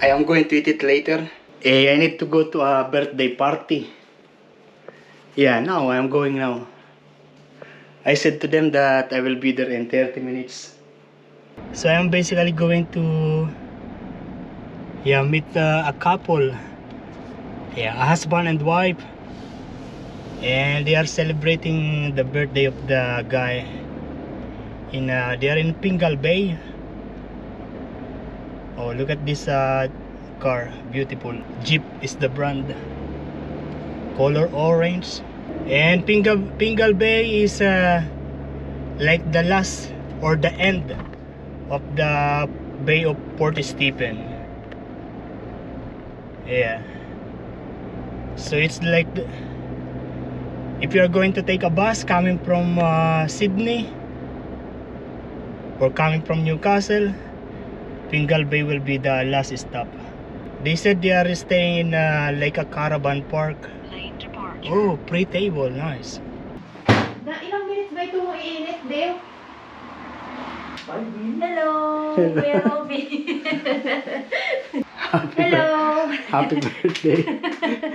I am going to eat it later. I need to go to a birthday party. Yeah, now I'm going now. I said to them that I will be there in 30 minutes. So I'm basically going to meet a couple. Yeah, a husband and wife. And they are celebrating the birthday of the guy. They are in Pingal Bay. Oh, look at this car, beautiful. Jeep is the brand. Color orange. And Pingal Bay is like the last or the end of the Bay of Port Stephen. Yeah. So it's like if you are going to take a bus coming from Sydney or coming from Newcastle, Pingal Bay will be the last stop. They said they are staying in like a caravan park. Oh, pre-table, nice. Ilang minutes ba ito mo iinit, Dale? 5 minutes. Hello, Kuya Robby. Hello. Happy birthday.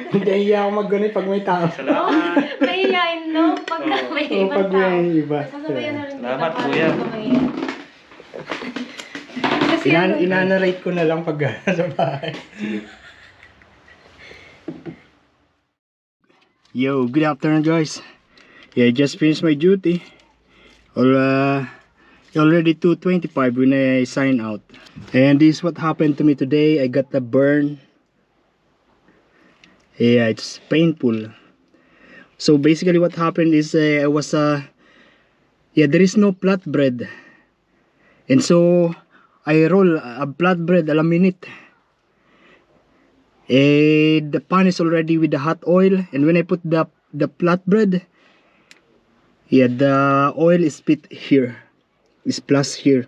Hindi iya ako mag-ganit pag may tao. Oh, mahihayin, no? Pagka may ibang pag tao. may iba. Sasabayan na rin Salamat, kita Kuya. Kasi Inanarate ko na lang pag sa bahay. Yo, good afternoon guys. Yeah, I just finished my duty. Already 2:25 when I sign out. And this is what happened to me today. I got a burn. Yeah, it's painful. So basically what happened is I was there is no flatbread. And so I roll a flatbread a la minute. The pan is already with the hot oil, and when I put the flatbread, the oil is split here, is plus here.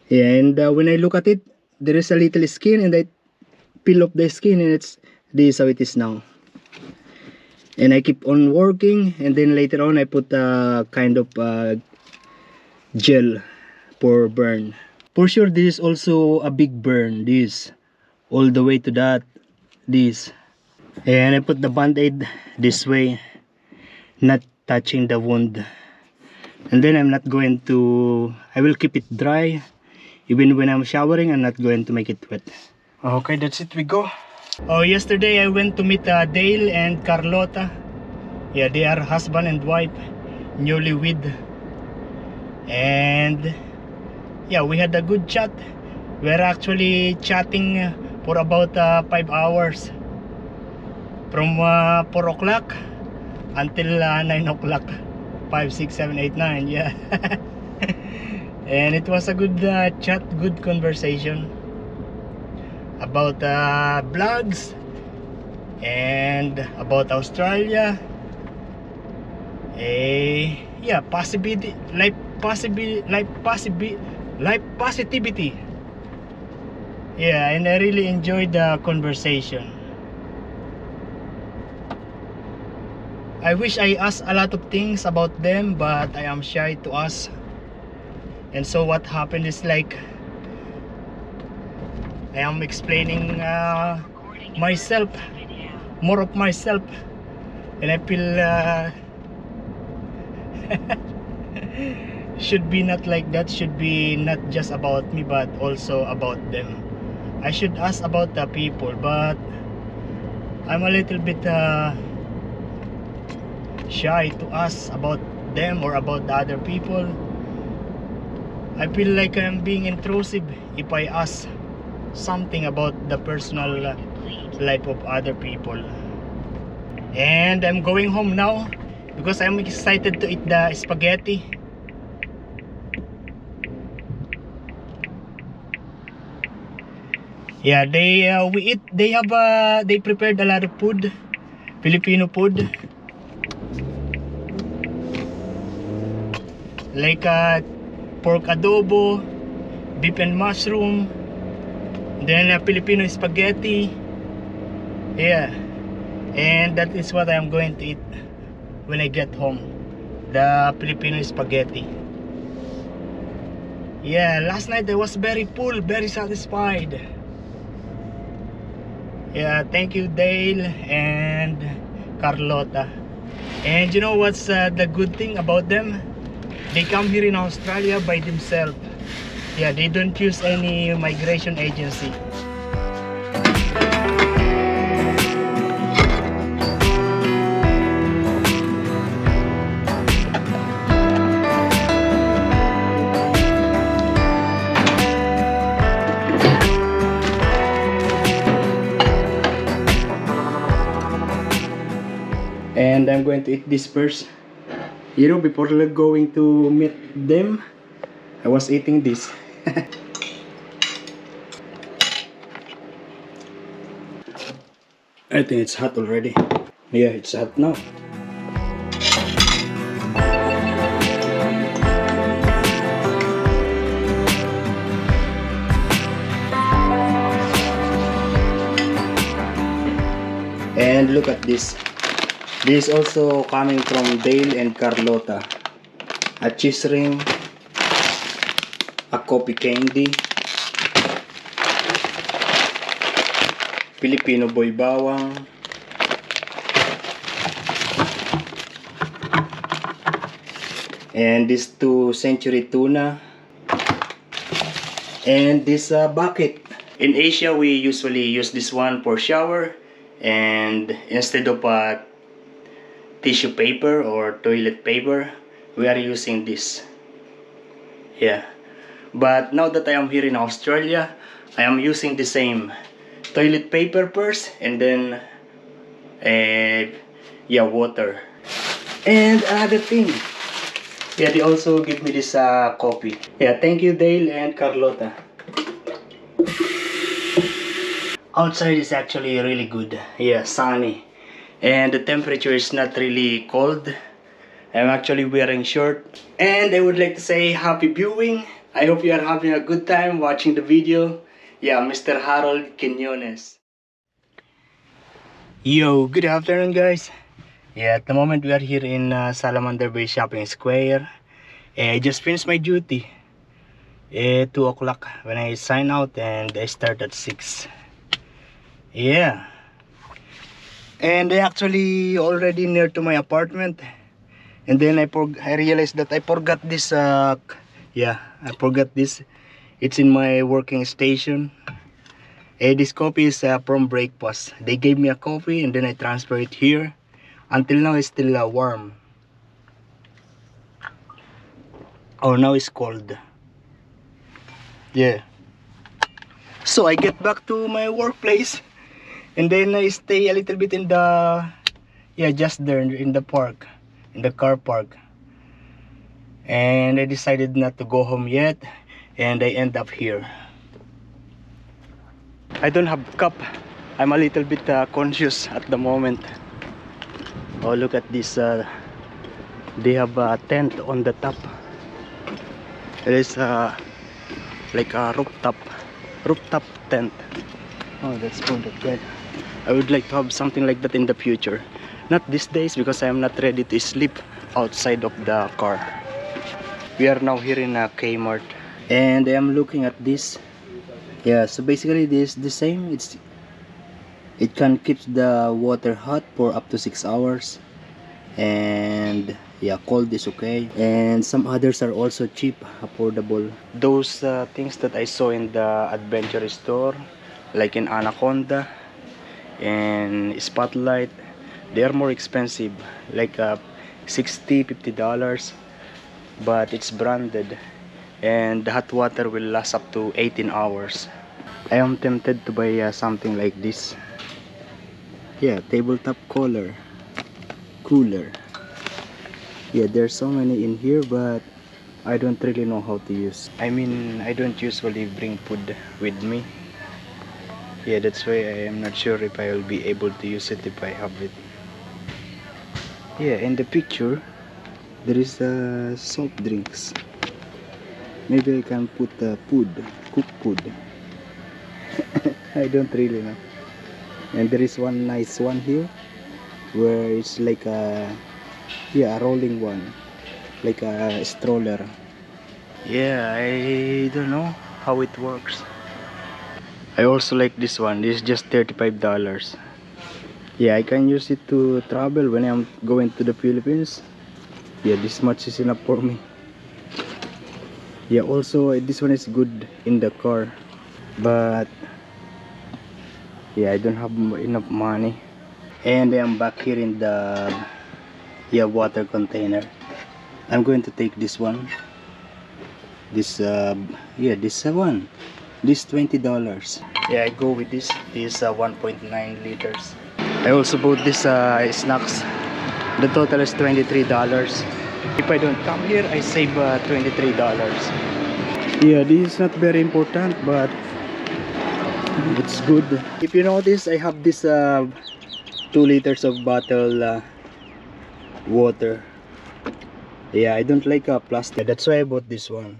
And when I look at it, there is a little skin, and I peel off the skin, and this is how it is now. And I keep on working, and then later on I put a kind of gel for burn. For sure this is also a big burn, this all the way to this. And I put the band-aid this way, not touching the wound. And then I will keep it dry. Even when I'm showering, I'm not going to make it wet. Okay, that's it, we go. Oh, yesterday I went to meet Dale and Carlota. Yeah, they are husband and wife, newlywed. And yeah, we had a good chat. We're actually chatting for about 5 hours. From 4 o'clock until 9 o'clock. 5, 6, 7, 8, 9, yeah. And it was a good chat, good conversation about vlogs and about Australia. Yeah, life positivity. Yeah, and I really enjoyed the conversation. I wish I asked a lot of things about them, but I am shy to ask. And so what happened is like I am explaining myself, more of myself, and I feel should be not like that, should be not just about me but also about them. I should ask about the people, but I'm a little bit shy to ask about them or about the other people. I feel like I'm being intrusive if I ask something about the personal life of other people. And I'm going home now because I'm excited to eat the spaghetti. Yeah, they prepared a lot of food, Filipino food, like pork adobo, beef and mushroom, then Filipino spaghetti. Yeah, and that is what I am going to eat when I get home, the Filipino spaghetti. Yeah, last night I was very full, very satisfied. Yeah, thank you Dale and Carlota. And you know what's the good thing about them? They come here in Australia by themselves. Yeah, they don't use any migration agency. And I'm going to eat this first. You know, before going to meet them, I was eating this. I think it's hot already. Yeah, it's hot now. And look at this. This is also coming from Dale and Carlota. A cheese ring, a coffee candy, Filipino boy bawang, and this 2nd-century tuna, and this bucket. In Asia, we usually use this one for shower, and instead of tissue paper or toilet paper, we are using this. Yeah, but now that I am here in Australia, I am using the same toilet paper first, and then yeah, water. And another thing, yeah, they also give me this coffee. Yeah, thank you Dale and Carlota. Outside is actually really good. Yeah, sunny, and the temperature is not really cold. I'm actually wearing short, and I would like to say happy viewing. I hope you are having a good time watching the video. Yeah, Mr. Harold Quinones. Yo, good afternoon guys. Yeah, at the moment we are here in Salamander Bay Shopping Square. I just finished my duty 2 o'clock when I sign out, and I start at 6. Yeah, and I actually already near to my apartment, and then I realized that I forgot this yeah, I forgot this. It's in my working station. This coffee is from breakfast. They gave me a coffee and then I transfer it here. Until now it's still warm. Oh, now it's cold. Yeah. So I get back to my workplace, and then I stay a little bit in the, yeah, just there in the park, in the car park. And I decided not to go home yet, and I end up here. I don't have cup. I'm a little bit conscious at the moment. Oh, look at this. They have a tent on the top. It is like a rooftop tent. Oh, that's cool. That I would like to have something like that in the future. Not these days because I am not ready to sleep outside of the car. We are now here in Kmart, and I am looking at this. Yeah, so basically this the same. It can keep the water hot for up to 6 hours, and yeah, cold is okay. And some others are also cheap, affordable. Those things that I saw in the adventure store, like in Anaconda and Spotlight, they are more expensive, like $60-$50, but it's branded, and the hot water will last up to 18 hours. I am tempted to buy something like this. Yeah, tabletop cooler. Yeah, there's so many in here, but I don't really know how to use. I mean, I don't usually bring food with me. Yeah, that's why I am not sure if I will be able to use it if I have it. Yeah, in the picture there is soft drinks. Maybe I can put food, cooked food. I don't really know. And there is one nice one here where it's like a, yeah, a rolling one, like a stroller. Yeah, I don't know how it works. I also like this one. This is just $35. Yeah, I can use it to travel when I'm going to the Philippines. Yeah, this much is enough for me. Yeah, also this one is good in the car, but yeah, I don't have enough money. And I'm back here in the water container. I'm going to take this one. This this one. This $20. Yeah, I go with this. This 1.9 liters. I also bought this snacks. The total is $23. If I don't come here, I save $23. Yeah, this is not very important, but it's good. If you notice, I have this 2 liters of bottle water. Yeah, I don't like plastic. That's why I bought this one.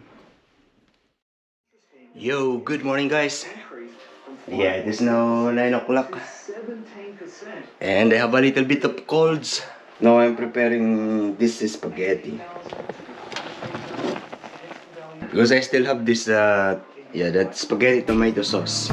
Yo, good morning, guys. Yeah, it is now 9 o'clock. And I have a little bit of colds. Now I'm preparing this spaghetti. Because I still have this, that spaghetti tomato sauce.